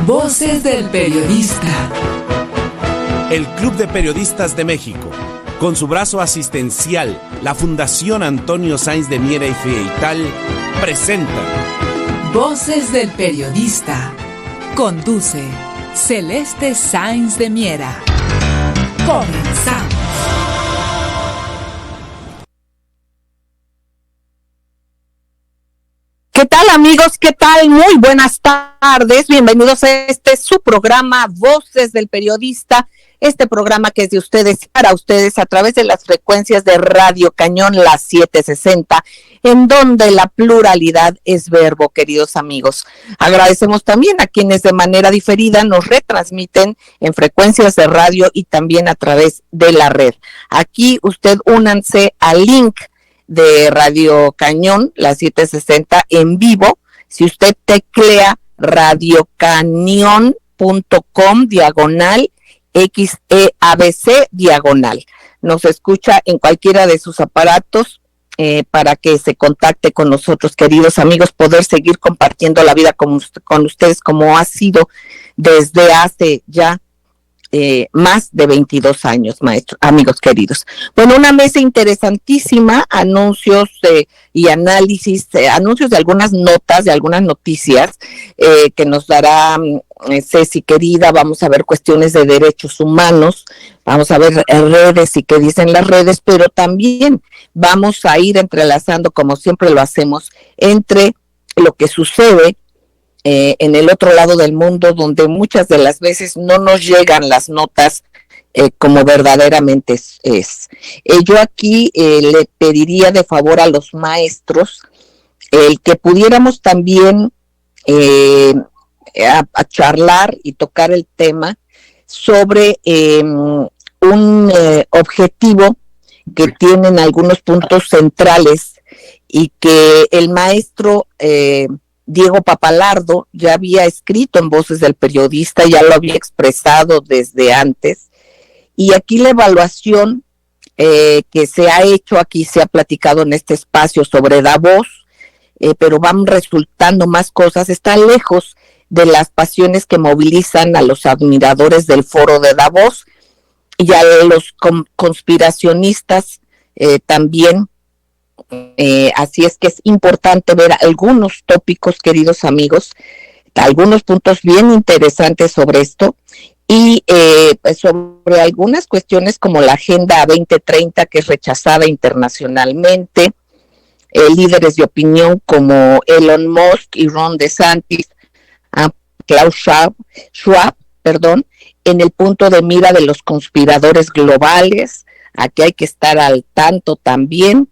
Voces del Periodista. El Club de Periodistas de México, con su brazo asistencial, la Fundación Antonio Sáenz de Miera y Frieital, presenta Voces del Periodista. Conduce Celeste Sáenz de Miera. Comenzamos. ¿Qué tal, amigos? ¿Qué tal? Muy buenas tardes. Bienvenidos a su programa Voces del Periodista. Este programa que es de ustedes para ustedes a través de las frecuencias de Radio Cañón, las 760, en donde la pluralidad es verbo, queridos amigos. Agradecemos también a quienes de manera diferida nos retransmiten en frecuencias de radio y también a través de la red. Aquí usted únanse al link de Radio Cañón, la 760 en vivo. Si usted teclea radiocañon.com/XEABC/. Nos escucha en cualquiera de sus aparatos para que se contacte con nosotros, queridos amigos, poder seguir compartiendo la vida con ustedes como ha sido desde hace ya más de 22 años, maestros, amigos queridos. Bueno, una mesa interesantísima, anuncios y análisis, anuncios de algunas notas, de algunas noticias que nos dará Ceci querida. Vamos a ver cuestiones de derechos humanos, vamos a ver redes y qué dicen las redes, pero también vamos a ir entrelazando, como siempre lo hacemos, entre lo que sucede en el otro lado del mundo, donde muchas de las veces no nos llegan las notas como verdaderamente es. Yo aquí le pediría de favor a los maestros el que pudiéramos también a charlar y tocar el tema sobre un objetivo que tienen algunos puntos centrales y que el maestro Diego Papalardo ya había escrito en Voces del Periodista, ya lo había expresado desde antes, y aquí la evaluación que se ha hecho, aquí se ha platicado en este espacio sobre Davos, pero van resultando más cosas, está lejos de las pasiones que movilizan a los admiradores del foro de Davos, y a los conspiracionistas también. Así es que es importante ver algunos tópicos, queridos amigos, algunos puntos bien interesantes sobre esto y pues sobre algunas cuestiones como la Agenda 2030, que es rechazada internacionalmente, líderes de opinión como Elon Musk y Ron DeSantis, Klaus Schwab, en el punto de mira de los conspiradores globales. Aquí hay que estar al tanto también.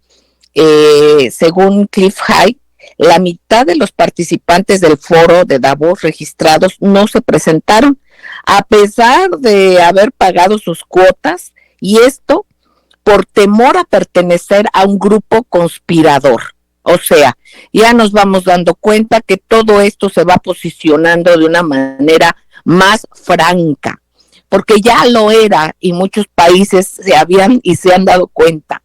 Según Cliff High, la mitad de los participantes del foro de Davos registrados no se presentaron, a pesar de haber pagado sus cuotas, y esto por temor a pertenecer a un grupo conspirador. O sea, ya nos vamos dando cuenta que todo esto se va posicionando de una manera más franca, porque ya lo era y muchos países se han dado cuenta.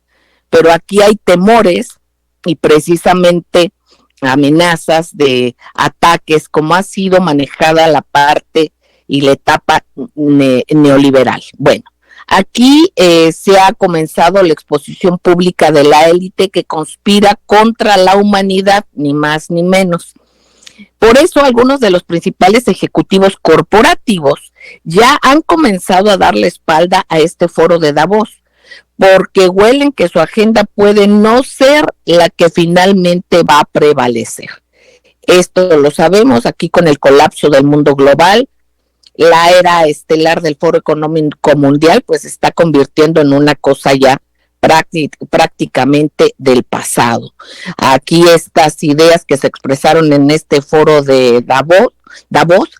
Pero aquí hay temores y precisamente amenazas de ataques, como ha sido manejada la parte y la etapa neoliberal. Bueno, aquí se ha comenzado la exposición pública de la élite que conspira contra la humanidad, ni más ni menos. Por eso algunos de los principales ejecutivos corporativos ya han comenzado a darle espalda a este foro de Davos, porque huelen que su agenda puede no ser la que finalmente va a prevalecer. Esto lo sabemos aquí con el colapso del mundo global. La era estelar del Foro Económico Mundial pues se está convirtiendo en una cosa ya prácticamente del pasado. Aquí estas ideas que se expresaron en este foro de Davos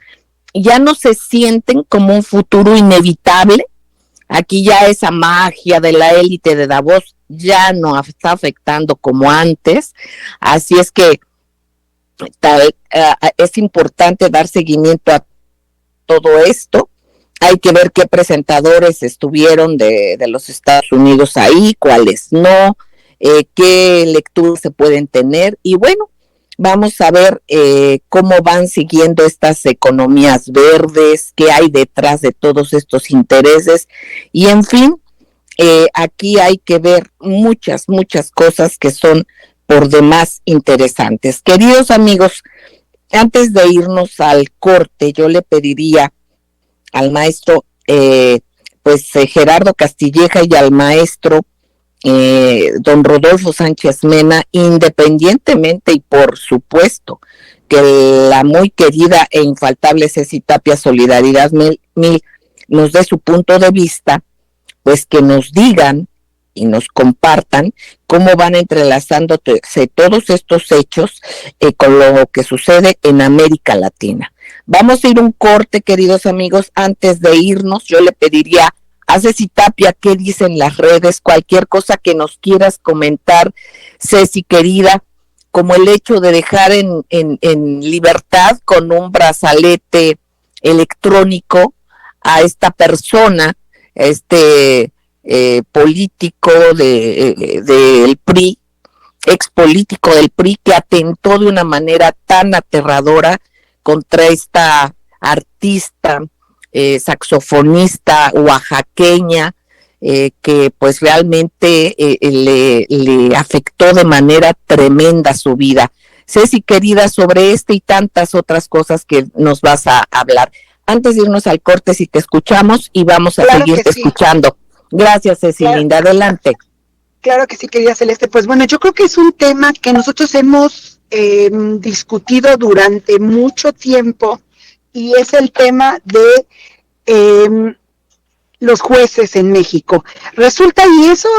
ya no se sienten como un futuro inevitable. Aquí ya esa magia de la élite de Davos ya no está afectando como antes, así es que es importante dar seguimiento a todo esto. Hay que ver qué presentadores estuvieron de los Estados Unidos ahí, cuáles no, qué lecturas se pueden tener, y bueno, Vamos a ver cómo van siguiendo estas economías verdes, qué hay detrás de todos estos intereses y en fin, aquí hay que ver muchas cosas que son por demás interesantes. Queridos amigos, antes de irnos al corte, yo le pediría al maestro Gerardo Castilleja y al maestro don Rodolfo Sánchez Mena, independientemente y por supuesto que la muy querida e infaltable Ceci Tapia Solidaridad Mil nos dé su punto de vista, pues que nos digan y nos compartan cómo van entrelazándose todos estos hechos con lo que sucede en América Latina. Vamos a ir un corte, queridos amigos. Antes de irnos, yo le pediría a Ceci Tapia qué dicen las redes, cualquier cosa que nos quieras comentar, Ceci querida, como el hecho de dejar en libertad con un brazalete electrónico a esta persona, político del PRI, ex político del PRI, que atentó de una manera tan aterradora contra esta artista, saxofonista oaxaqueña, que pues realmente le afectó de manera tremenda su vida. Ceci querida, sobre este y tantas otras cosas que nos vas a hablar. Antes de irnos al corte, si te escuchamos y vamos a seguirte escuchando. Gracias, Ceci, linda, adelante. Claro que sí, querida Celeste. Pues bueno, yo creo que es un tema que nosotros hemos discutido durante mucho tiempo y es el tema de los jueces en México. Resulta, y eso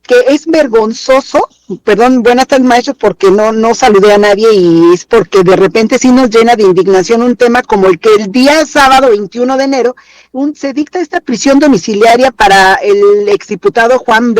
que es vergonzoso, perdón, buenas tardes maestro, porque no saludé a nadie y es porque de repente sí nos llena de indignación un tema como el que el día sábado 21 de enero se dicta esta prisión domiciliaria para el exdiputado Juan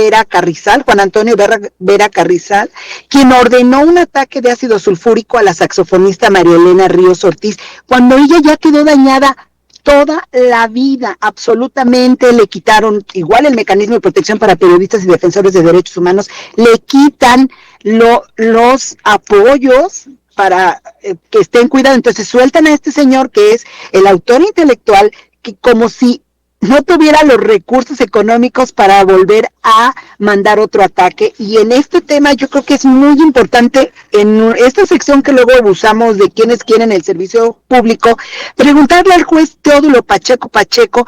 Antonio Vera Carrizal, quien ordenó un ataque de ácido sulfúrico a la saxofonista María Elena Ríos Ortiz, cuando ella ya quedó dañada toda la vida, absolutamente. Le quitaron igual el mecanismo de protección para periodistas y defensores de derechos humanos, le quitan los apoyos para que estén cuidados, entonces sueltan a este señor que es el autor intelectual, que como si no tuviera los recursos económicos para volver a mandar otro ataque. Y en este tema yo creo que es muy importante, en esta sección que luego abusamos de quienes quieren el servicio público, preguntarle al juez Teodulo Pacheco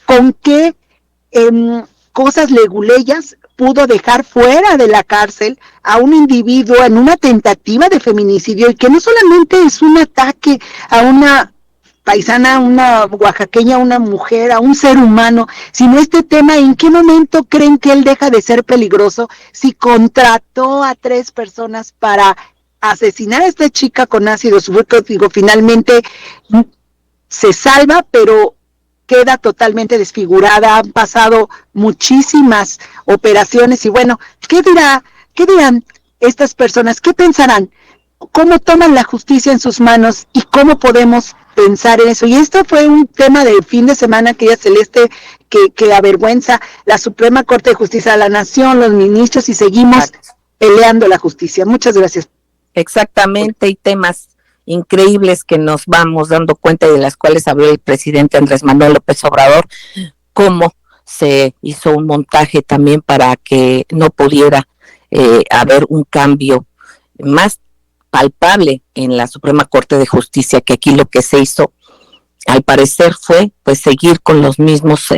con qué cosas leguleyas pudo dejar fuera de la cárcel a un individuo en una tentativa de feminicidio, y que no solamente es un ataque a una paisana, una oaxaqueña, una mujer, a un ser humano, sino este tema, ¿en qué momento creen que él deja de ser peligroso si contrató a 3 personas para asesinar a esta chica con ácido sulfúrico? Digo, finalmente se salva, pero queda totalmente desfigurada. Han pasado muchísimas operaciones y bueno, ¿qué dirán estas personas? ¿Qué pensarán? ¿Cómo toman la justicia en sus manos y cómo podemos pensar en eso? Y esto fue un tema del fin de semana, querida Celeste, que avergüenza la Suprema Corte de Justicia de la Nación, los ministros, y seguimos peleando la justicia. Muchas gracias. Exactamente, y temas increíbles que nos vamos dando cuenta y de las cuales habló el presidente Andrés Manuel López Obrador, cómo se hizo un montaje también para que no pudiera haber un cambio más palpable en la Suprema Corte de Justicia, que aquí lo que se hizo al parecer fue pues seguir con los mismos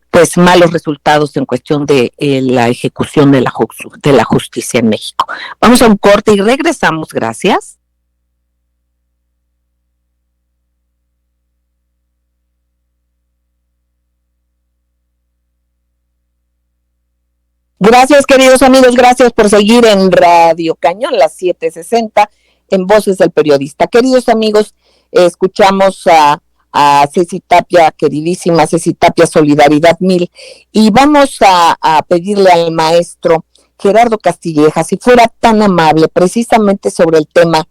pues malos resultados en cuestión de la ejecución de la justicia en México. Vamos a un corte y regresamos, gracias. Gracias, queridos amigos, gracias por seguir en Radio Cañón, las 7:60, en Voces del Periodista. Queridos amigos, escuchamos a Ceci Tapia, queridísima Ceci Tapia, Solidaridad Mil, y vamos a pedirle al maestro Gerardo Castilleja, si fuera tan amable, precisamente sobre el tema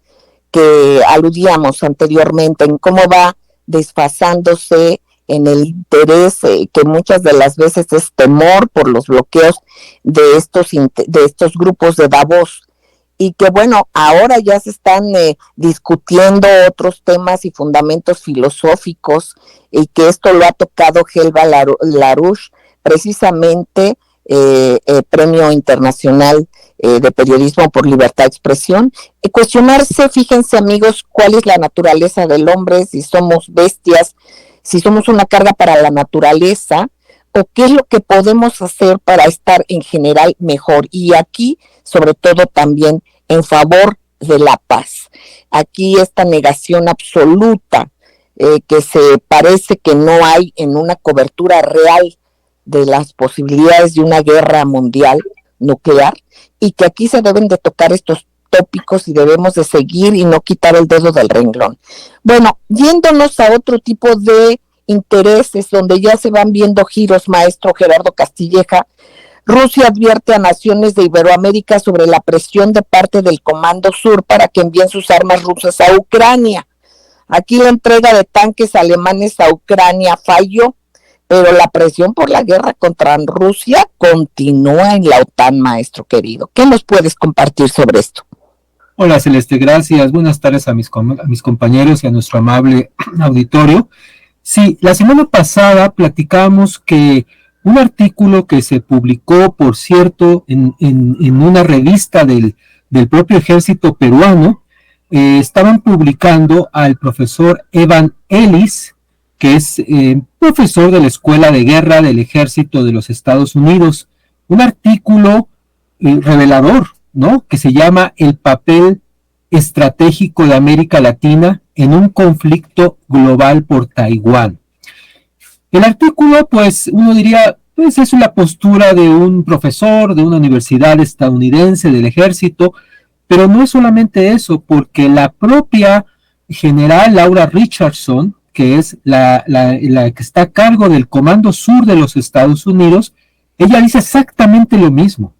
que aludíamos anteriormente, en cómo va desfasándose en el interés que muchas de las veces es temor por los bloqueos de estos grupos de Davos, y que bueno, ahora ya se están discutiendo otros temas y fundamentos filosóficos, y que esto lo ha tocado Helva Larouche, precisamente Premio Internacional de Periodismo por Libertad de Expresión. Cuestionarse, fíjense amigos, cuál es la naturaleza del hombre, si somos bestias, si somos una carga para la naturaleza, o qué es lo que podemos hacer para estar en general mejor, y aquí sobre todo también en favor de la paz. Aquí esta negación absoluta que se parece que no hay en una cobertura real de las posibilidades de una guerra mundial nuclear, y que aquí se deben de tocar estos tópicos y debemos de seguir y no quitar el dedo del renglón. Bueno, yéndonos a otro tipo de intereses donde ya se van viendo giros, maestro Gerardo Castilleja, Rusia advierte a naciones de Iberoamérica sobre la presión de parte del Comando Sur para que envíen sus armas rusas a Ucrania. Aquí la entrega de tanques alemanes a Ucrania falló, pero la presión por la guerra contra Rusia continúa en la OTAN, maestro querido. ¿Qué nos puedes compartir sobre esto? Hola Celeste, gracias. Buenas tardes a mis compañeros y a nuestro amable auditorio. Sí, la semana pasada platicamos que un artículo que se publicó, por cierto, en una revista del propio ejército peruano, estaban publicando al profesor Evan Ellis, que es profesor de la Escuela de Guerra del Ejército de los Estados Unidos, un artículo revelador, ¿no?, que se llama El papel estratégico de América Latina en un conflicto global por Taiwán. El artículo, pues, uno diría, pues es la postura de un profesor de una universidad estadounidense del ejército, pero no es solamente eso, porque la propia general Laura Richardson, que es la que está a cargo del Comando Sur de los Estados Unidos, ella dice exactamente lo mismo.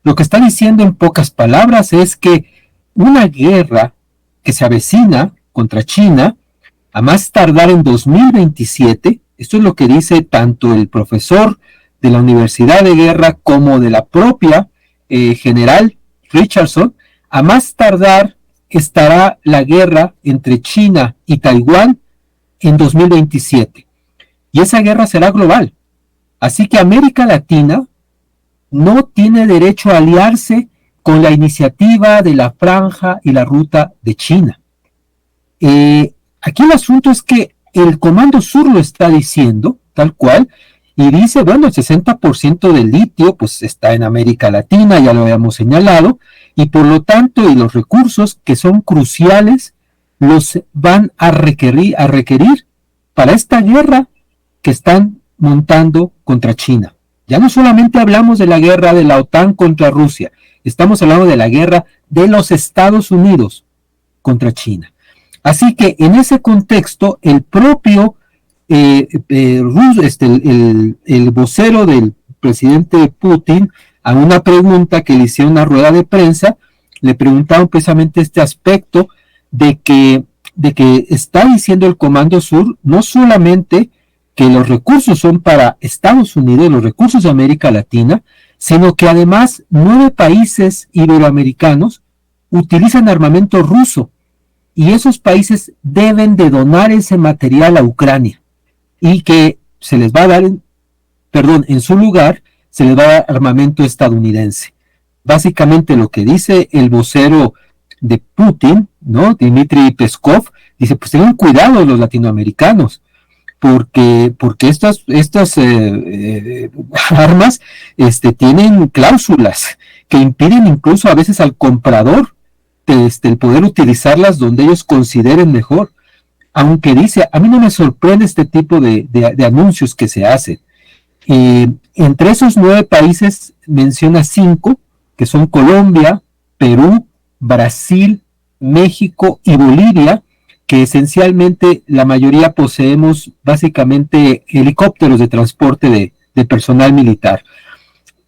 Lo que está diciendo en pocas palabras es que una guerra que se avecina contra China, a más tardar en 2027, esto es lo que dice tanto el profesor de la Universidad de Guerra como de la propia general Richardson, a más tardar estará la guerra entre China y Taiwán en 2027. Y esa guerra será global. Así que América Latina no tiene derecho a aliarse con la iniciativa de la Franja y la Ruta de China. Aquí el asunto es que el Comando Sur lo está diciendo, tal cual, y dice, bueno, el 60% del litio pues está en América Latina, ya lo habíamos señalado, y por lo tanto, y los recursos que son cruciales, los van a requerir para esta guerra que están montando contra China. Ya no solamente hablamos de la guerra de la OTAN contra Rusia, estamos hablando de la guerra de los Estados Unidos contra China. Así que en ese contexto, el propio el vocero del presidente Putin, a una pregunta que le hicieron en una rueda de prensa, le preguntaron precisamente este aspecto de que está diciendo el Comando Sur no solamente que los recursos son para Estados Unidos, los recursos de América Latina, sino que además 9 países iberoamericanos utilizan armamento ruso, y esos países deben de donar ese material a Ucrania, y que se les va a dar, en su lugar, se les va a dar armamento estadounidense. Básicamente lo que dice el vocero de Putin, ¿no?, Dmitry Peskov, dice, pues tengan cuidado los latinoamericanos, porque estas armas tienen cláusulas que impiden incluso a veces al comprador el poder utilizarlas donde ellos consideren mejor. Aunque dice, a mí no me sorprende este tipo de anuncios que se hacen. Entre esos 9 países menciona 5, que son Colombia, Perú, Brasil, México y Bolivia, que esencialmente la mayoría poseemos básicamente helicópteros de transporte de personal militar.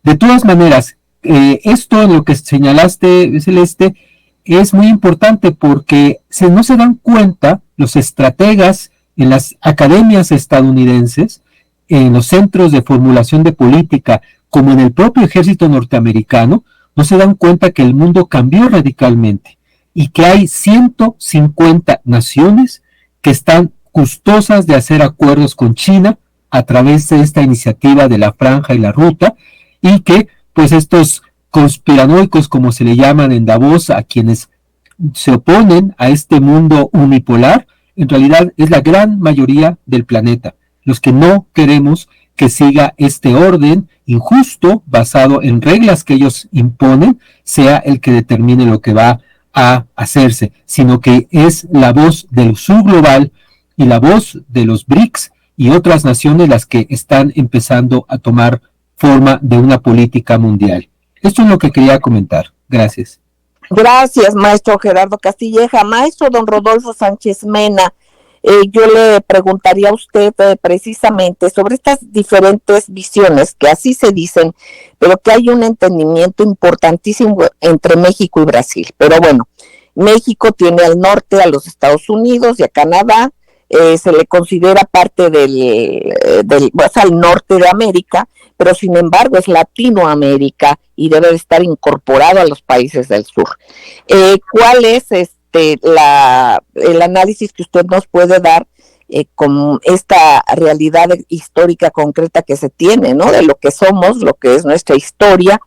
De todas maneras, esto en lo que señalaste, Celeste, es muy importante porque no se dan cuenta los estrategas en las academias estadounidenses, en los centros de formulación de política, como en el propio ejército norteamericano, no se dan cuenta que el mundo cambió radicalmente y que hay 150 naciones que están gustosas de hacer acuerdos con China a través de esta iniciativa de la Franja y la Ruta, y que pues estos conspiranoicos, como se le llaman en Davos, a quienes se oponen a este mundo unipolar, en realidad es la gran mayoría del planeta, los que no queremos que siga este orden injusto, basado en reglas que ellos imponen, sea el que determine lo que va a hacerse, sino que es la voz del sur global y la voz de los BRICS y otras naciones las que están empezando a tomar forma de una política mundial. Esto es lo que quería comentar. Gracias. Gracias, maestro Gerardo Castilleja. Maestro don Rodolfo Sánchez Mena, yo le preguntaría a usted precisamente sobre estas diferentes visiones que así se dicen, pero que hay un entendimiento importantísimo entre México y Brasil. Pero bueno, México tiene al norte a los Estados Unidos y a Canadá, se le considera parte al norte de América, pero sin embargo es Latinoamérica y debe estar incorporado a los países del sur. ¿Cuál es el análisis que usted nos puede dar con esta realidad histórica concreta que se tiene, ¿no? De lo que somos, lo que es nuestra historia,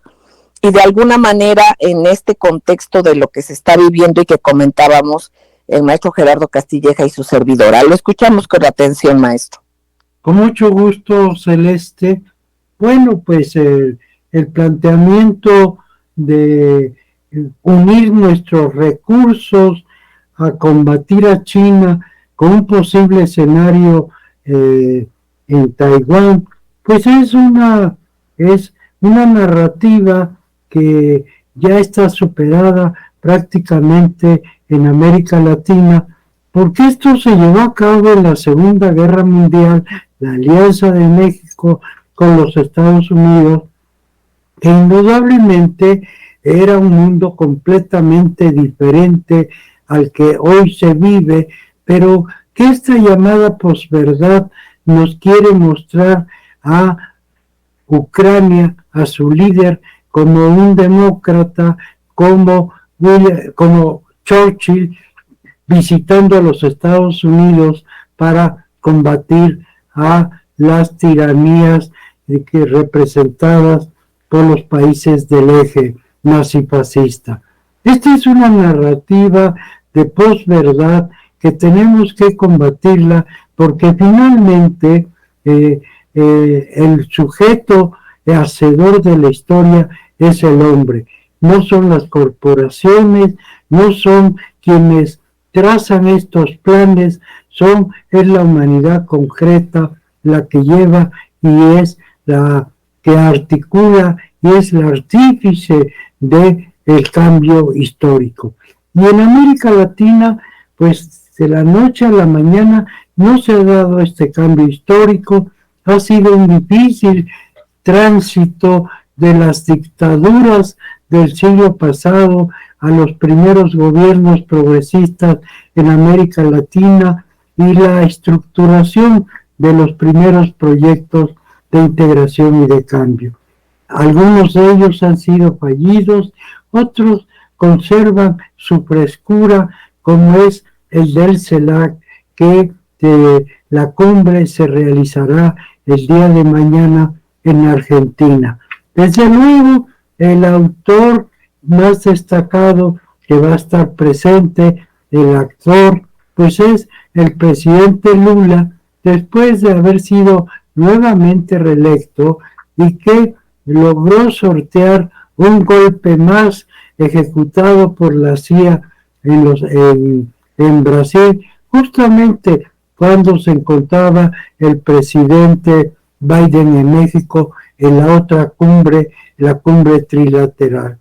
y de alguna manera en este contexto de lo que se está viviendo y que comentábamos el maestro Gerardo Castilleja y su servidora? Lo escuchamos con atención, maestro. Con mucho gusto, Celeste. Bueno, pues el planteamiento de unir nuestros recursos a combatir a China con un posible escenario en Taiwán, pues es una narrativa que ya está superada prácticamente en América Latina, porque esto se llevó a cabo en la Segunda Guerra Mundial, la alianza de México con los Estados Unidos, que indudablemente era un mundo completamente diferente al que hoy se vive, pero que esta llamada posverdad nos quiere mostrar a Ucrania, a su líder, como un demócrata, como Churchill, visitando a los Estados Unidos para combatir a las tiranías representadas por los países del eje nazifascista. Esta es una narrativa de posverdad que tenemos que combatirla, porque finalmente el sujeto hacedor de la historia es el hombre. No son las corporaciones, no son quienes trazan estos planes, es la humanidad concreta la que lleva y es la que articula y es la artífice de el cambio histórico. Y en América Latina, pues de la noche a la mañana no se ha dado este cambio histórico, ha sido un difícil tránsito de las dictaduras del siglo pasado a los primeros gobiernos progresistas en América Latina y la estructuración de los primeros proyectos de integración y de cambio. Algunos de ellos han sido fallidos, otros conservan su frescura, como es el del CELAC, que la cumbre se realizará el día de mañana en Argentina. Desde luego, el autor más destacado que va a estar presente, el actor, pues es el presidente Lula, después de haber sido nuevamente reelecto y que logró sortear un golpe más ejecutado por la CIA en Brasil, justamente cuando se encontraba el presidente Biden en México en la otra cumbre, la cumbre trilateral.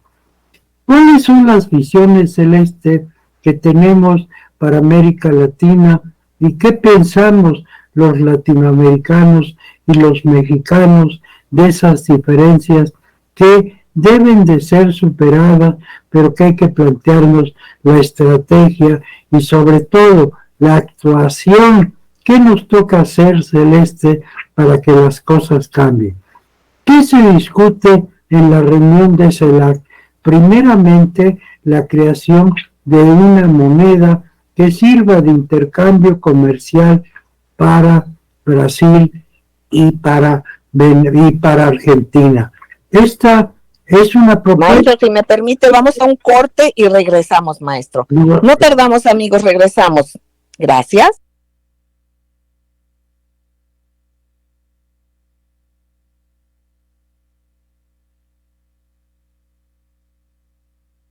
¿Cuáles son las visiones, Celeste, que tenemos para América Latina y qué pensamos los latinoamericanos y los mexicanos de esas diferencias que deben de ser superadas, pero que hay que plantearnos la estrategia y sobre todo la actuación que nos toca hacer, Celeste, para que las cosas cambien? ¿Qué se discute en la reunión de CELAC? primeramente la creación de una moneda que sirva de intercambio comercial para Brasil y para Argentina. Esta es una propuesta. Maestro, si me permite, vamos a un corte y regresamos, maestro. No tardamos, amigos, regresamos. Gracias.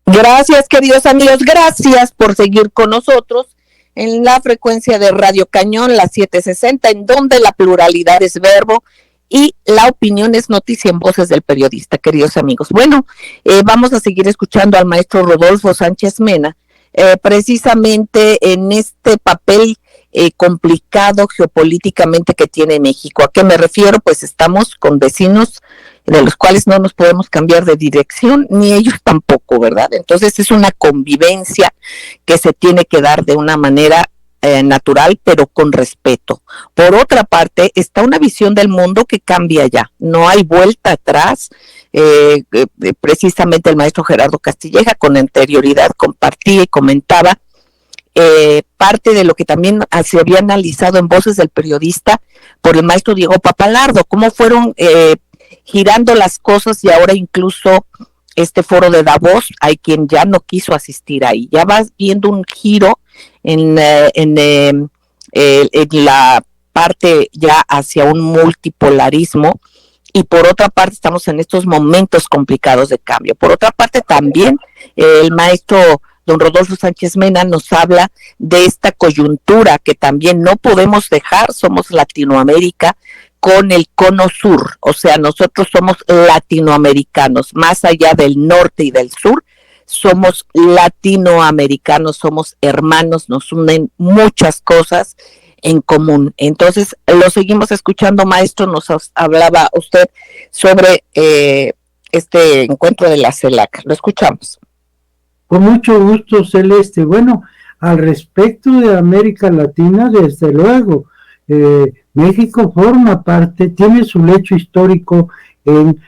Gracias, queridos amigos, gracias por seguir con nosotros en la frecuencia de Radio Cañón, la 760, en donde la pluralidad es verbo y la opinión es noticia en Voces del Periodista, queridos amigos. Bueno, vamos a seguir escuchando al maestro Rodolfo Sánchez Mena, precisamente en este papel complicado geopolíticamente que tiene México. ¿A qué me refiero? Pues estamos con vecinos de los cuales no nos podemos cambiar de dirección, ni ellos tampoco, ¿verdad? Entonces es una convivencia que se tiene que dar de una manera natural, pero con respeto. Por otra parte, está una visión del mundo que cambia ya, no hay vuelta atrás. Precisamente el maestro Gerardo Castilleja con anterioridad compartía y comentaba parte de lo que también se había analizado en Voces del Periodista por el maestro Diego Papalardo, cómo fueron girando las cosas, y ahora incluso este foro de Davos, hay quien ya no quiso asistir ahí, ya vas viendo un giro en la parte ya hacia un multipolarismo, y por otra parte estamos en estos momentos complicados de cambio. Por otra parte también el maestro don Rodolfo Sánchez Mena nos habla de esta coyuntura que también no podemos dejar. Somos Latinoamérica con el cono sur, o sea, nosotros somos latinoamericanos, más allá del norte y del sur, somos latinoamericanos, somos hermanos, nos unen muchas cosas en común. Entonces, lo seguimos escuchando, maestro. Nos hablaba usted sobre este encuentro de la CELAC. Lo escuchamos. Con mucho gusto, Celeste. Bueno, al respecto de América Latina, desde luego, México forma parte, tiene su lecho histórico en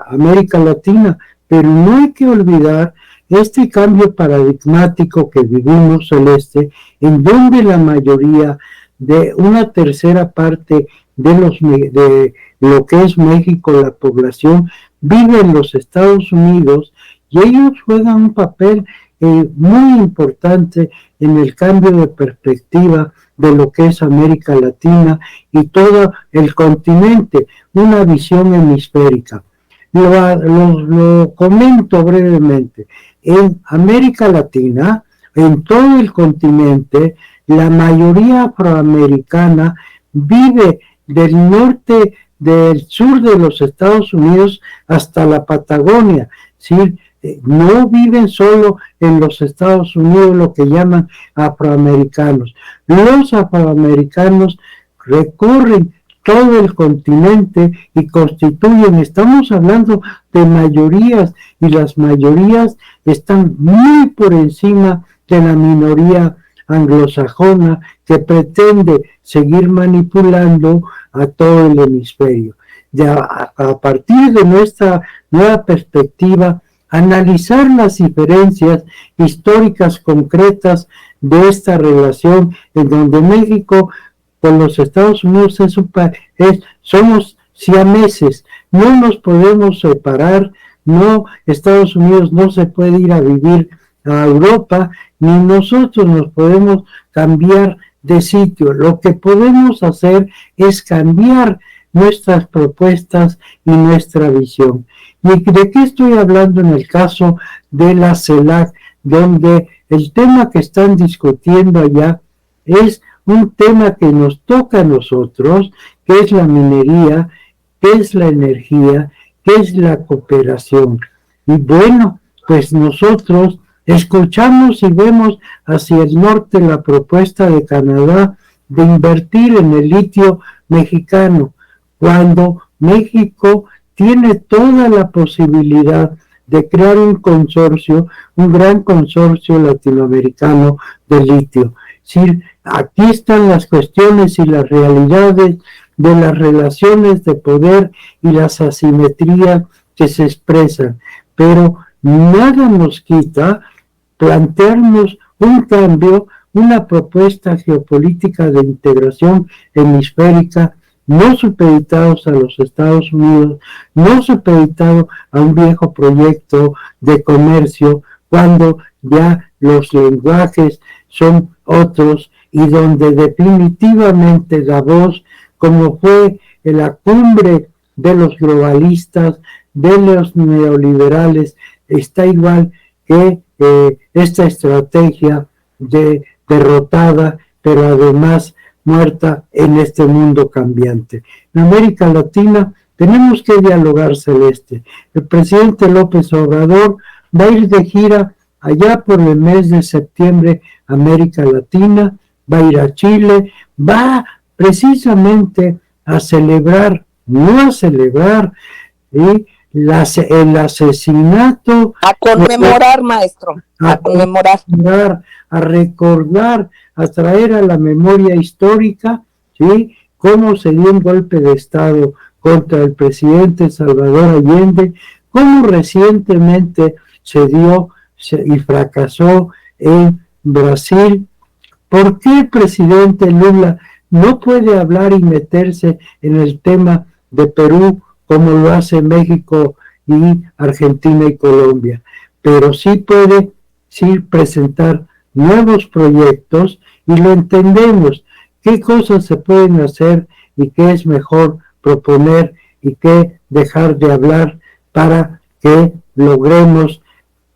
América Latina, pero no hay que olvidar este cambio paradigmático que vivimos, Celeste, en donde la mayoría de una tercera parte de lo que es México, la población, vive en los Estados Unidos, y ellos juegan un papel muy importante en el cambio de perspectiva de lo que es América Latina y todo el continente, una visión hemisférica. Lo comento brevemente. En América Latina, en todo el continente, la mayoría afroamericana vive del norte, del sur de los Estados Unidos hasta la Patagonia. ¿Sí? No viven solo en los Estados Unidos lo que llaman afroamericanos. Los afroamericanos recorren todo el continente y constituyen, estamos hablando de mayorías, y las mayorías están muy por encima de la minoría anglosajona que pretende seguir manipulando a todo el hemisferio. Ya a partir de nuestra nueva perspectiva, analizar las diferencias históricas concretas de esta relación, en donde México con los Estados Unidos somos siameses, no nos podemos separar, no, Estados Unidos no se puede ir a vivir a Europa, ni nosotros nos podemos cambiar de sitio. Lo que podemos hacer es cambiar nuestras propuestas y nuestra visión. ¿Y de qué estoy hablando en el caso de la CELAC? Donde el tema que están discutiendo allá es un tema que nos toca a nosotros, que es la minería, que es la energía, que es la cooperación. Y bueno, pues nosotros escuchamos y vemos hacia el norte la propuesta de Canadá de invertir en el litio mexicano, cuando México tiene toda la posibilidad de crear un consorcio, un gran consorcio latinoamericano de litio. Sí, aquí están las cuestiones y las realidades de las relaciones de poder y las asimetrías que se expresan, pero nada nos quita plantearnos un cambio, una propuesta geopolítica de integración hemisférica, no supeditados a los Estados Unidos, no supeditado a un viejo proyecto de comercio, cuando ya los lenguajes son otros y donde definitivamente Davos, como fue en la cumbre de los globalistas, de los neoliberales, está igual que esta estrategia de derrotada, pero además muerta en este mundo cambiante. En América Latina tenemos que dialogar, Celeste. El presidente López Obrador va a ir de gira allá por el mes de septiembre a América Latina, va a ir a Chile, va precisamente a celebrar, no a celebrar, el asesinato. A conmemorar, maestro, a conmemorar. A recordar, a traer a la memoria histórica, ¿sí?, cómo se dio un golpe de Estado contra el presidente Salvador Allende, cómo recientemente se dio y fracasó en Brasil. ¿Por qué el presidente Lula no puede hablar y meterse en el tema de Perú como lo hace México y Argentina y Colombia? Pero sí puede presentar nuevos proyectos y lo entendemos, qué cosas se pueden hacer y qué es mejor proponer y qué dejar de hablar para que logremos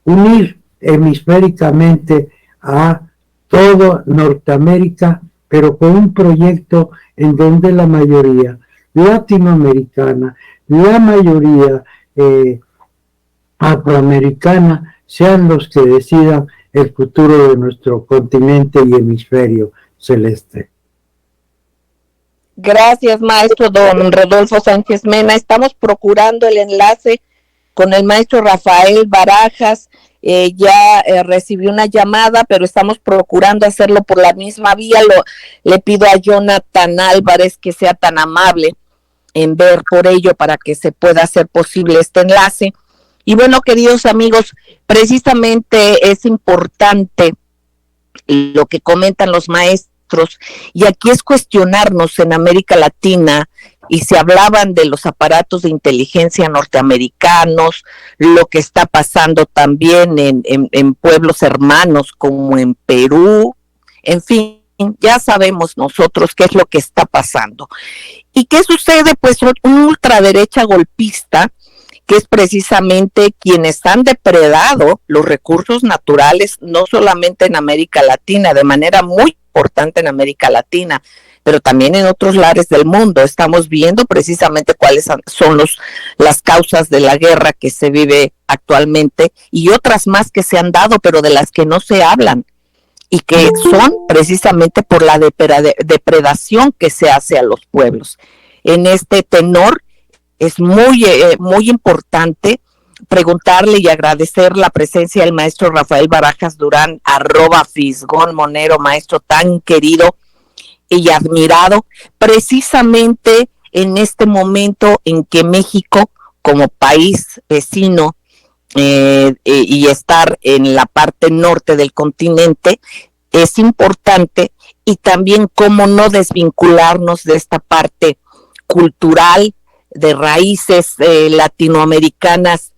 unir hemisféricamente a todo Norteamérica, pero con un proyecto en donde la mayoría latinoamericana, la mayoría afroamericana sean los que decidan el futuro de nuestro continente y hemisferio, Celeste. Gracias, maestro don Rodolfo Sánchez Mena. Estamos procurando el enlace con el maestro Rafael Barajas. Ya recibí una llamada, pero estamos procurando hacerlo por la misma vía. Le pido a Jonathan Álvarez que sea tan amable en ver por ello para que se pueda hacer posible este enlace. Y bueno, queridos amigos, precisamente es importante lo que comentan los maestros, y aquí es cuestionarnos en América Latina, y se hablaban de los aparatos de inteligencia norteamericanos, lo que está pasando también en pueblos hermanos como en Perú, en fin, ya sabemos nosotros qué es lo que está pasando. ¿Y qué sucede? Pues una ultraderecha golpista, que es precisamente quienes han depredado los recursos naturales, no solamente en América Latina, de manera muy importante en América Latina, pero también en otros lares del mundo. Estamos viendo precisamente cuáles son las causas de la guerra que se vive actualmente y otras más que se han dado, pero de las que no se hablan, y que son precisamente por la depredación que se hace a los pueblos. En este tenor, es muy importante preguntarle y agradecer la presencia del maestro Rafael Barajas Durán, @Fisgón Monero, maestro tan querido y admirado, precisamente en este momento en que México, como país vecino y estar en la parte norte del continente, es importante, y también cómo no desvincularnos de esta parte cultural, de raíces latinoamericanas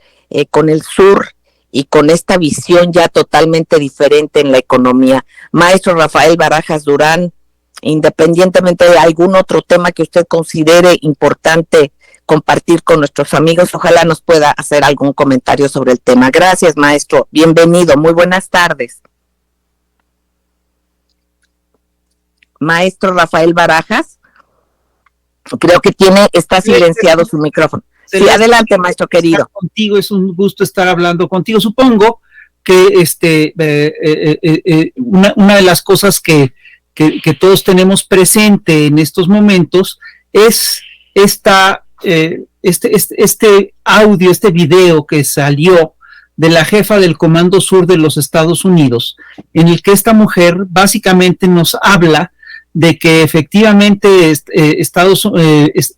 con el sur y con esta visión ya totalmente diferente en la economía. Maestro Rafael Barajas Durán, independientemente de algún otro tema que usted considere importante compartir con nuestros amigos, ojalá nos pueda hacer algún comentario sobre el tema. Gracias, maestro. Bienvenido. Muy buenas tardes. Maestro Rafael Barajas, creo que está silenciado su micrófono. Sí, adelante, maestro querido. Contigo, es un gusto estar hablando contigo. Supongo que una de las cosas que todos tenemos presente en estos momentos es este audio, este video que salió de la jefa del Comando Sur de los Estados Unidos, en el que esta mujer básicamente nos habla de que efectivamente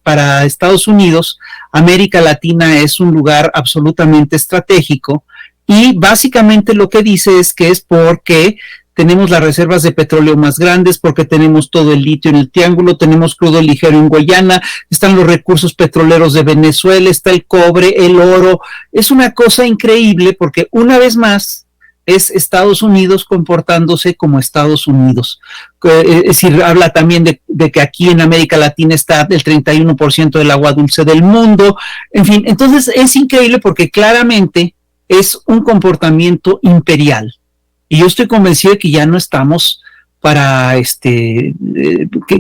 para Estados Unidos, América Latina es un lugar absolutamente estratégico, y básicamente lo que dice es que es porque tenemos las reservas de petróleo más grandes, porque tenemos todo el litio en el Triángulo, tenemos crudo ligero en Guyana, están los recursos petroleros de Venezuela, está el cobre, el oro. Es una cosa increíble porque una vez más es Estados Unidos comportándose como Estados Unidos. Es decir, habla también de que aquí en América Latina está el 31% del agua dulce del mundo. En fin, entonces es increíble porque claramente es un comportamiento imperial. Y yo estoy convencido de que ya no estamos para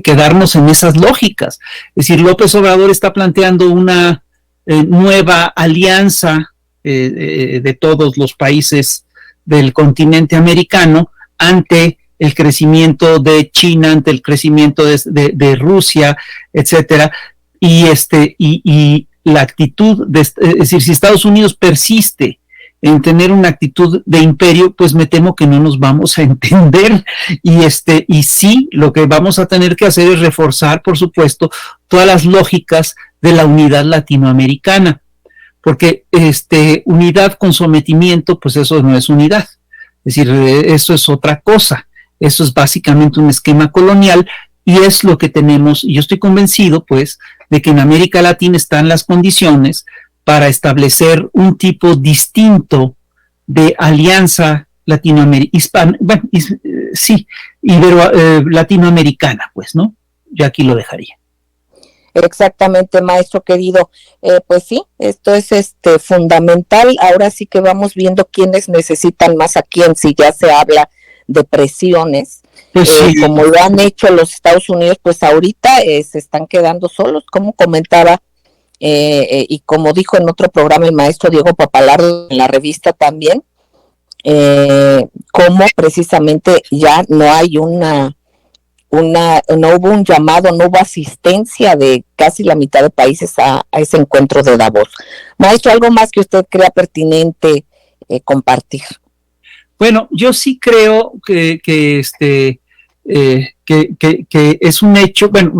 quedarnos en esas lógicas. Es decir, López Obrador está planteando una nueva alianza de todos los países del continente americano ante el crecimiento de China, ante el crecimiento de Rusia, etcétera. Y la actitud, es decir, si Estados Unidos persiste en tener una actitud de imperio, pues me temo que no nos vamos a entender, y sí, lo que vamos a tener que hacer es reforzar, por supuesto, todas las lógicas de la unidad latinoamericana, porque unidad con sometimiento, pues eso no es unidad, es decir, eso es otra cosa, eso es básicamente un esquema colonial, y es lo que tenemos, y yo estoy convencido, pues, de que en América Latina están las condiciones para establecer un tipo distinto de alianza latinoamericana, pues, ¿no? Yo aquí lo dejaría. Exactamente, maestro querido. Pues sí, esto es fundamental. Ahora sí que vamos viendo quiénes necesitan más a quién, si ya se habla de presiones. Pues sí. Como lo han hecho los Estados Unidos, pues ahorita se están quedando solos, como comentaba. Y como dijo en otro programa el maestro Diego Pappalardo en la revista también, como precisamente ya no hay no hubo un llamado, no hubo asistencia de casi la mitad de países a ese encuentro de Davos. Maestro, ¿algo más que usted crea pertinente compartir? Bueno, yo sí creo que es un hecho, bueno,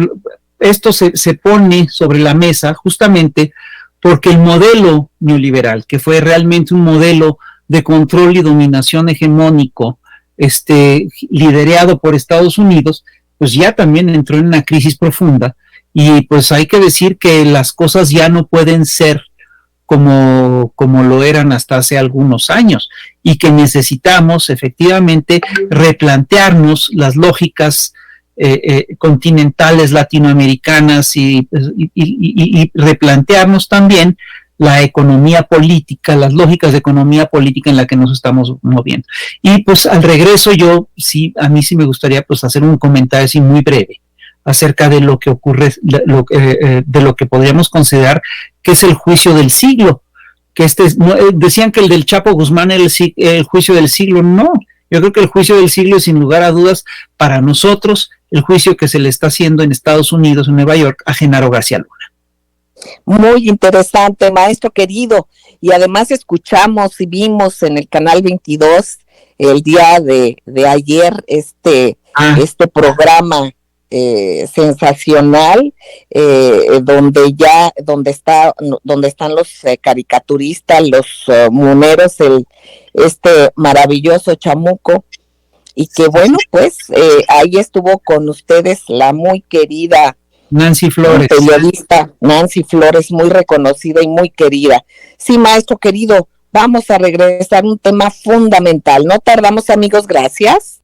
esto se pone sobre la mesa justamente porque el modelo neoliberal, que fue realmente un modelo de control y dominación hegemónico, liderado por Estados Unidos, pues ya también entró en una crisis profunda, y pues hay que decir que las cosas ya no pueden ser como lo eran hasta hace algunos años, y que necesitamos efectivamente replantearnos las lógicas continentales latinoamericanas y replantearnos también la economía política, las lógicas de economía política en la que nos estamos moviendo. Y pues al regreso a mí sí me gustaría pues hacer un comentario así muy breve acerca de lo que ocurre, de lo que podríamos considerar que es el juicio del siglo, que decían que el del Chapo Guzmán era el juicio del siglo. No, yo creo que el juicio del siglo es sin lugar a dudas para nosotros el juicio que se le está haciendo en Estados Unidos, en Nueva York, a Genaro García Luna. Muy interesante, maestro querido, y además escuchamos y vimos en el canal 22 el día de ayer este programa sensacional, donde están los caricaturistas, los moneros, maravilloso Chamuco, y que bueno, pues ahí estuvo con ustedes la muy querida Nancy Flores, periodista Nancy Flores, muy reconocida y muy querida. Sí, maestro querido, vamos a regresar a un tema fundamental. No tardamos, amigos, gracias.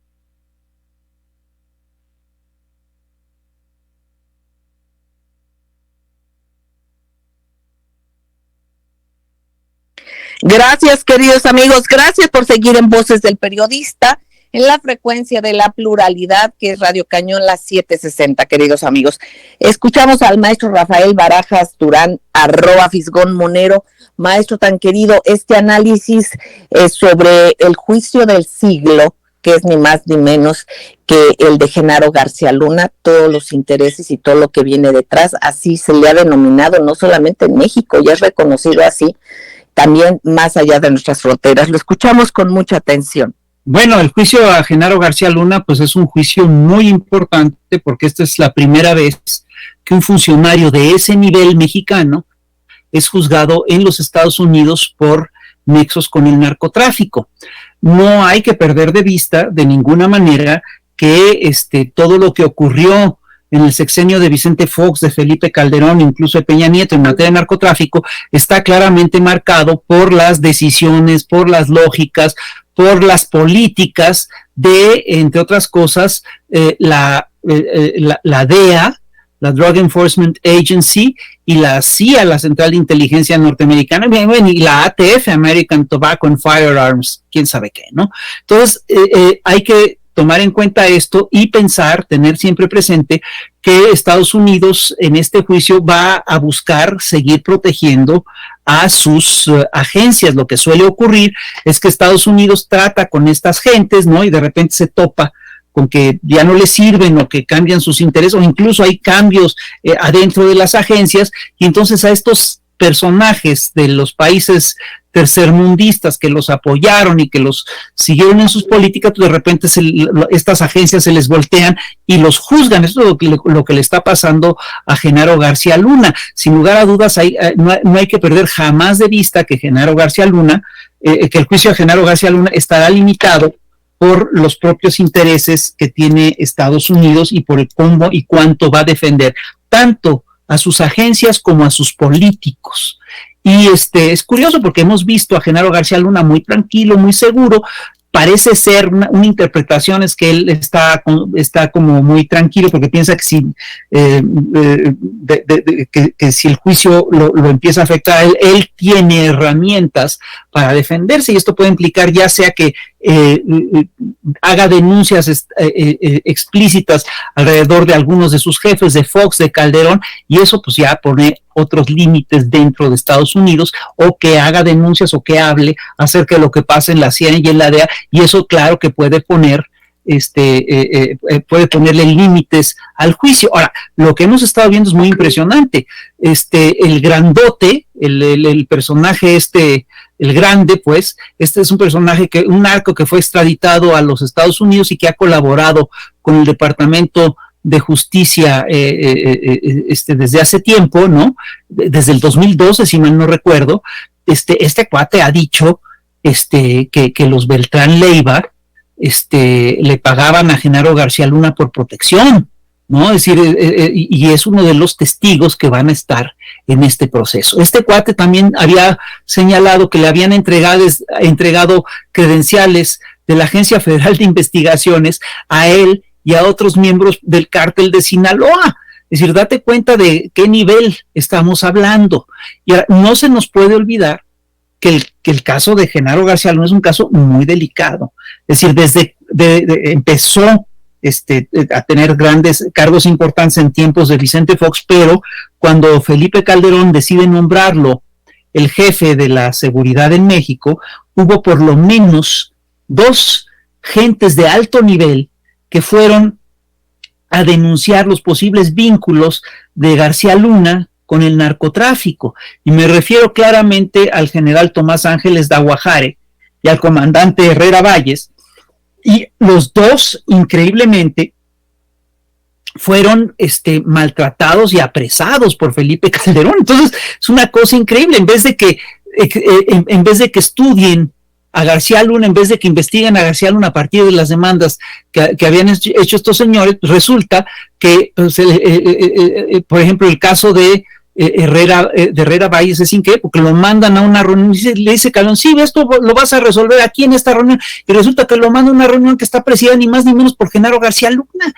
Gracias, queridos amigos, gracias por seguir en Voces del Periodista, en la frecuencia de la pluralidad, que es Radio Cañón, la 760, queridos amigos. Escuchamos al maestro Rafael Barajas Durán, @Fisgón Monero. Maestro tan querido, este análisis sobre el juicio del siglo, que es ni más ni menos que el de Genaro García Luna, todos los intereses y todo lo que viene detrás, así se le ha denominado, no solamente en México, ya es reconocido así, también más allá de nuestras fronteras. Lo escuchamos con mucha atención. Bueno, el juicio a Genaro García Luna pues es un juicio muy importante, porque esta es la primera vez que un funcionario de ese nivel mexicano es juzgado en los Estados Unidos por nexos con el narcotráfico. No hay que perder de vista de ninguna manera que todo lo que ocurrió en el sexenio de Vicente Fox, de Felipe Calderón, incluso de Peña Nieto en materia de narcotráfico, está claramente marcado por las decisiones, por las lógicas, por las políticas de, entre otras cosas, la DEA, la Drug Enforcement Agency, y la CIA, la Central de Inteligencia Norteamericana, y la ATF, American Tobacco and Firearms, quién sabe qué, ¿no? Entonces, hay que tomar en cuenta esto y pensar, tener siempre presente que Estados Unidos en este juicio va a buscar seguir protegiendo a sus agencias. Lo que suele ocurrir es que Estados Unidos trata con estas gentes, ¿no? Y de repente se topa con que ya no les sirven o que cambian sus intereses, o incluso hay cambios adentro de las agencias, y entonces a estos personajes de los países tercermundistas que los apoyaron y que los siguieron en sus políticas, pues de repente estas agencias se les voltean y los juzgan. Esto es lo que le está pasando a Genaro García Luna. Sin lugar a dudas, no hay que perder jamás de vista que Genaro García Luna, que el juicio a Genaro García Luna estará limitado por los propios intereses que tiene Estados Unidos y por el cómo y cuánto va a defender tanto a sus agencias como a sus políticos. Y es curioso porque hemos visto a Genaro García Luna muy tranquilo, muy seguro. Parece ser una interpretación es que él está como muy tranquilo porque piensa que si si el juicio lo empieza a afectar, él tiene herramientas para defenderse, y esto puede implicar ya sea que haga denuncias explícitas alrededor de algunos de sus jefes, de Fox, de Calderón, y eso pues ya pone otros límites dentro de Estados Unidos, o que haga denuncias o que hable acerca de lo que pasa en la CIA y en la DEA, y eso claro que puede poner puede ponerle límites al juicio. Ahora, lo que hemos estado viendo es muy impresionante. El grandote, el personaje el grande, pues, es un personaje un narco que fue extraditado a los Estados Unidos y que ha colaborado con el Departamento de Justicia desde hace tiempo, ¿no? Desde el 2012, si mal no recuerdo. Este cuate ha dicho que los Beltrán Leiva le pagaban a Genaro García Luna por protección, ¿no? Es decir, y es uno de los testigos que van a estar en este proceso. Este cuate también había señalado que le habían entregado credenciales de la Agencia Federal de Investigaciones a él y a otros miembros del cártel de Sinaloa. Es decir, date cuenta de qué nivel estamos hablando. Y ahora, no se nos puede olvidar que el caso de Genaro García Luna es un caso muy delicado. Es decir, desde empezó a tener grandes cargos importantes en tiempos de Vicente Fox, pero cuando Felipe Calderón decide nombrarlo el jefe de la seguridad en México, hubo por lo menos 2 gentes de alto nivel que fueron a denunciar los posibles vínculos de García Luna con el narcotráfico, y me refiero claramente al general Tomás Ángeles de Aguajare y al comandante Herrera Valles, y los 2, increíblemente, fueron maltratados y apresados por Felipe Calderón. Entonces, es una cosa increíble. En vez de que estudien a García Luna, en vez de que investiguen a García Luna a partir de las demandas que habían hecho estos señores, resulta que, por ejemplo, el caso de Herrera Valles es increíble, porque lo mandan a una reunión y le dice Calderón, sí, esto lo vas a resolver aquí en esta reunión, y resulta que lo manda a una reunión que está presidida ni más ni menos por Genaro García Luna.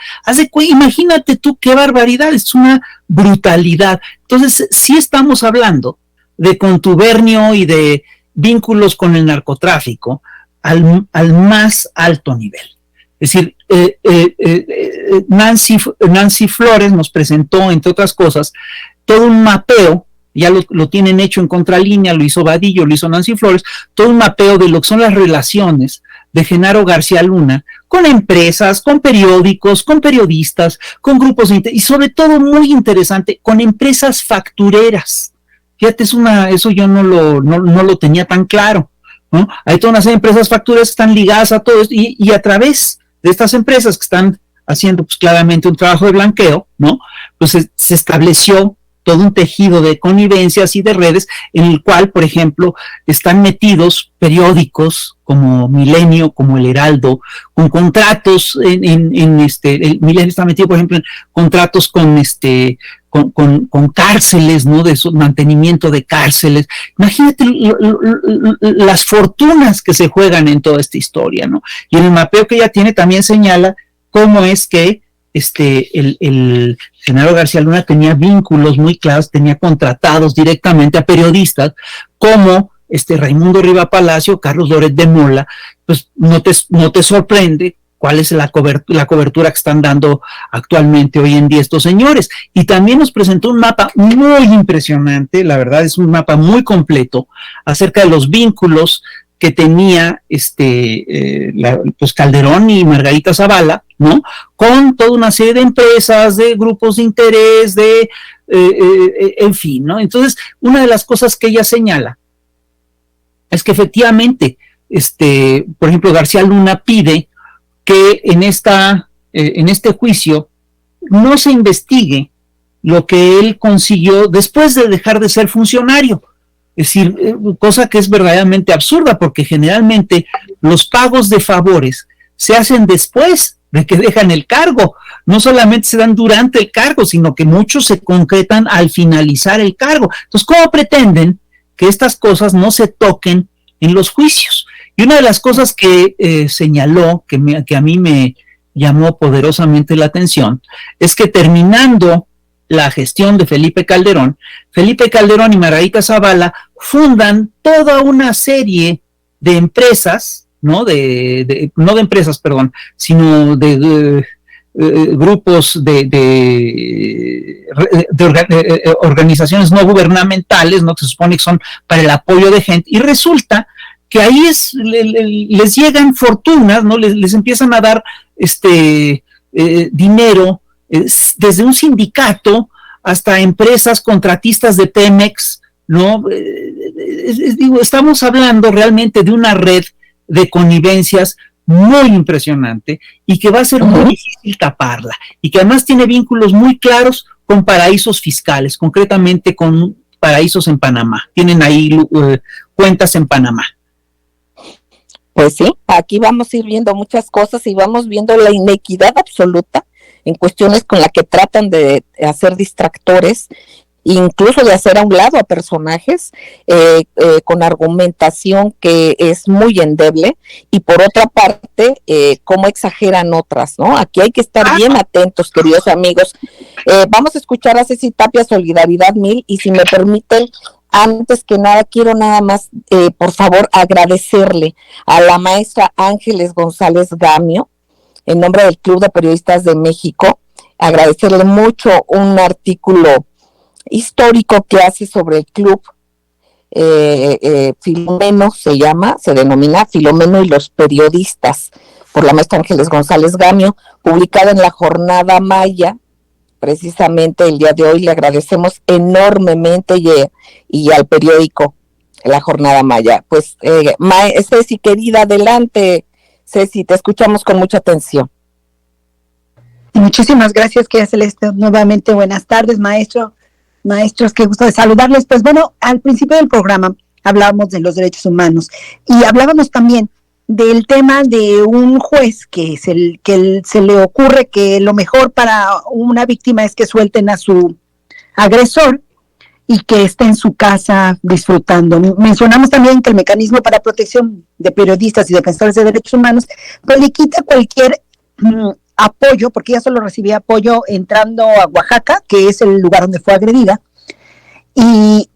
Imagínate tú qué barbaridad, es una brutalidad. Entonces, sí estamos hablando de contubernio y de vínculos con el narcotráfico al más alto nivel. Es decir, Nancy Flores nos presentó, entre otras cosas, todo un mapeo, ya lo tienen hecho en Contralínea, lo hizo Vadillo, lo hizo Nancy Flores, todo un mapeo de lo que son las relaciones de Genaro García Luna con empresas, con periódicos, con periodistas, con grupos y sobre todo, muy interesante, con empresas factureras. Fíjate, eso yo no lo tenía tan claro, ¿no? Hay toda una serie de empresas factureras que están ligadas a todo esto, y a través de estas empresas que están haciendo pues claramente un trabajo de blanqueo, ¿no? Pues se estableció todo un tejido de connivencias y de redes en el cual, por ejemplo, están metidos periódicos como Milenio, como El Heraldo, con contratos el Milenio está metido, por ejemplo, en contratos con cárceles, ¿no? De mantenimiento de cárceles. Imagínate las fortunas que se juegan en toda esta historia, ¿no? Y en el mapeo que ella tiene también señala cómo es que el Genaro García Luna tenía vínculos muy claros, tenía contratados directamente a periodistas como Raimundo Riva Palacio, Carlos Loret de Mola. Pues no te sorprende cuál es la cobertura que están dando actualmente hoy en día estos señores. Y también nos presentó un mapa muy impresionante, la verdad es un mapa muy completo, acerca de los vínculos que tenía pues Calderón y Margarita Zavala, ¿no? Con toda una serie de empresas, de grupos de interés, en fin, ¿no? Entonces, una de las cosas que ella señala es que efectivamente, por ejemplo, García Luna pide que en este juicio no se investigue lo que él consiguió después de dejar de ser funcionario. Es decir, cosa que es verdaderamente absurda, porque generalmente los pagos de favores se hacen después de que dejan el cargo. No solamente se dan durante el cargo, sino que muchos se concretan al finalizar el cargo. Entonces, ¿cómo pretenden que estas cosas no se toquen en los juicios? Y una de las cosas que señaló, que a mí me llamó poderosamente la atención, es que terminando la gestión de Felipe Calderón y Margarita Zavala fundan toda una serie de empresas, ¿no? No de empresas, perdón, sino de grupos de organizaciones no gubernamentales, ¿no? Que se supone que son para el apoyo de gente, y resulta que ahí les llegan fortunas, ¿no? Les empiezan a dar dinero, desde un sindicato hasta empresas contratistas de Pemex, ¿no? Digo, estamos hablando realmente de una red de connivencias muy impresionante y que va a ser muy difícil taparla, y que además tiene vínculos muy claros con paraísos fiscales, concretamente con paraísos en Panamá. Tienen ahí cuentas en Panamá. Pues sí, aquí vamos a ir viendo muchas cosas y vamos viendo la inequidad absoluta en cuestiones con la que tratan de hacer distractores, incluso de hacer a un lado a personajes con argumentación que es muy endeble, y por otra parte, cómo exageran otras, ¿no? Aquí hay que estar bien atentos, queridos amigos. Vamos a escuchar a Ceci Tapia, Solidaridad 1000, y si me permiten, antes que nada, quiero nada más, por favor, agradecerle a la maestra Ángeles González Gamio, en nombre del Club de Periodistas de México, agradecerle mucho un artículo histórico que hace sobre el club, Filomeno se denomina Filomeno y los periodistas, por la maestra Ángeles González Gamio, publicada en la Jornada Maya. Precisamente el día de hoy le agradecemos enormemente y al periódico La Jornada Maya. Pues, Ceci, querida, adelante. Ceci, te escuchamos con mucha atención. Muchísimas gracias, querida Celeste. Nuevamente, buenas tardes, maestros, qué gusto de saludarles. Pues bueno, al principio del programa hablábamos de los derechos humanos y hablábamos también del tema de un juez que se le ocurre que lo mejor para una víctima es que suelten a su agresor y que esté en su casa disfrutando. Mencionamos también que el mecanismo para protección de periodistas y defensores de derechos humanos pues le quita cualquier apoyo, porque ella solo recibía apoyo entrando a Oaxaca, que es el lugar donde fue agredida, y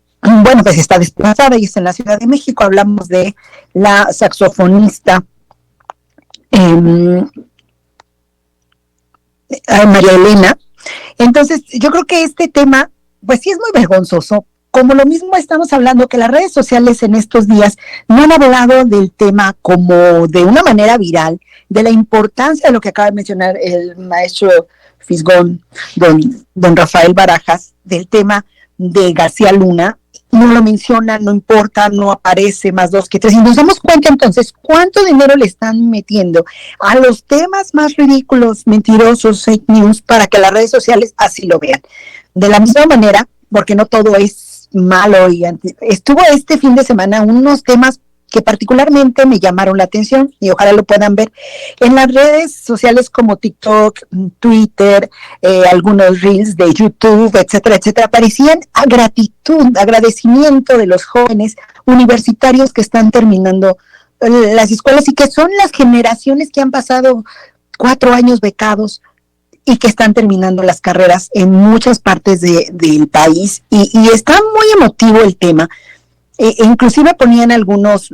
bueno, pues está desplazada y está en la Ciudad de México. Hablamos de la saxofonista María Elena. Entonces, yo creo que este tema, pues sí es muy vergonzoso. Como lo mismo estamos hablando que las redes sociales en estos días no han hablado del tema como de una manera viral, de la importancia de lo que acaba de mencionar el maestro Fisgón, don Rafael Barajas, del tema de García Luna. No lo menciona, no importa, no aparece, más 2 que 3. Y nos damos cuenta entonces cuánto dinero le están metiendo a los temas más ridículos, mentirosos, fake news, para que las redes sociales así lo vean. De la misma manera porque no todo es malo. Estuvo este fin de semana unos temas que particularmente me llamaron la atención y ojalá lo puedan ver en las redes sociales como TikTok, Twitter, algunos reels de YouTube, etcétera, etcétera. Parecían agradecimiento de los jóvenes universitarios que están terminando las escuelas y que son las generaciones que han pasado 4 años becados y que están terminando las carreras en muchas partes del país y está muy emotivo el tema. Inclusive ponían algunos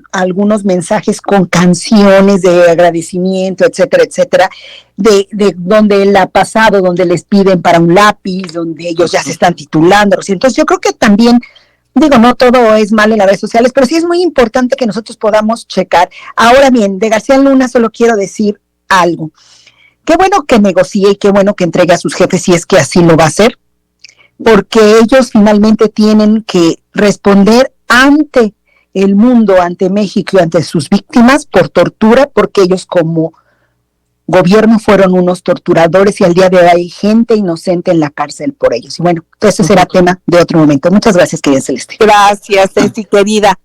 mensajes con canciones de agradecimiento, etcétera, etcétera, de donde él ha pasado, donde les piden para un lápiz, donde ellos ya se están titulando. Entonces yo creo que también, digo, no todo es malo en las redes sociales, pero sí es muy importante que nosotros podamos checar. Ahora bien, de García Luna solo quiero decir algo. Qué bueno que negocie y qué bueno que entregue a sus jefes si es que así lo va a hacer, porque ellos finalmente tienen que responder ante el mundo, ante México y ante sus víctimas por tortura, porque ellos como gobierno fueron unos torturadores y al día de hoy hay gente inocente en la cárcel por ellos. Y bueno, ese será tema de otro momento. Muchas gracias, querida Celeste. Gracias, Ceci, querida.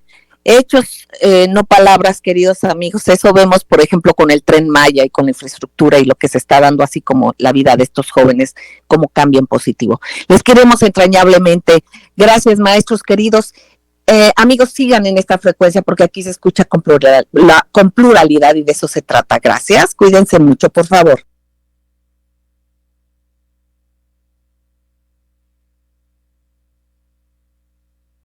Hechos, no palabras, queridos amigos. Eso vemos, por ejemplo, con el Tren Maya y con la infraestructura y lo que se está dando, así como la vida de estos jóvenes, cómo cambia en positivo. Les queremos entrañablemente. Gracias, maestros queridos. Amigos, sigan en esta frecuencia porque aquí se escucha con pluralidad y de eso se trata. Gracias. Cuídense mucho, por favor.